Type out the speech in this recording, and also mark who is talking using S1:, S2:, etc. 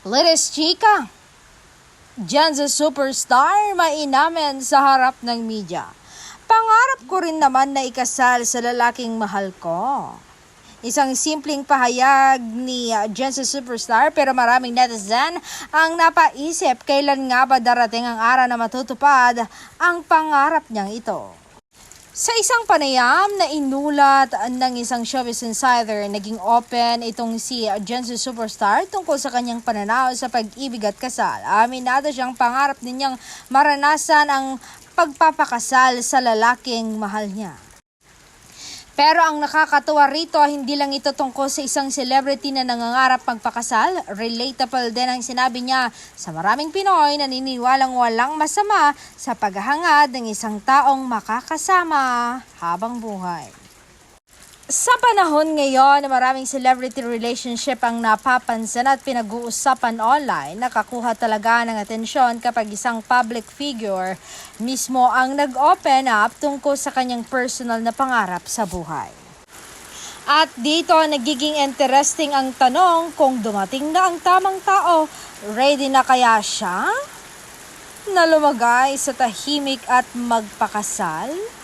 S1: Latest chika, dyan sa superstar, mainamin sa harap ng media. Pangarap ko rin naman na ikasal sa lalaking mahal ko. Isang simpleng pahayag ni Jen sa superstar pero maraming netizen ang napaisip kailan nga ba darating ang araw na matutupad ang pangarap niyang ito. Sa isang panayam na inulat ng isang showbiz insider, naging open itong si Jen sa superstar tungkol sa kanyang pananaw sa pag-ibig at kasal. Aminado siyang pangarap ninyang maranasan ang pagpapakasal sa lalaking mahal niya. Pero ang nakakatuwa rito, hindi lang ito tungkol sa isang celebrity na nangangarap magpakasal. Relatable din ang sinabi niya sa maraming Pinoy na naniniwalang walang masama sa paghahangad ng isang taong makakasama habang buhay. Sa panahon ngayon na maraming celebrity relationship ang napapansin at pinag-uusapan online, nakakuha talaga ng atensyon kapag isang public figure mismo ang nag-open up tungkol sa kanyang personal na pangarap sa buhay. At dito nagiging interesting ang tanong kung dumating na ang tamang tao, ready na kaya siya na lumagay sa tahimik at magpakasal?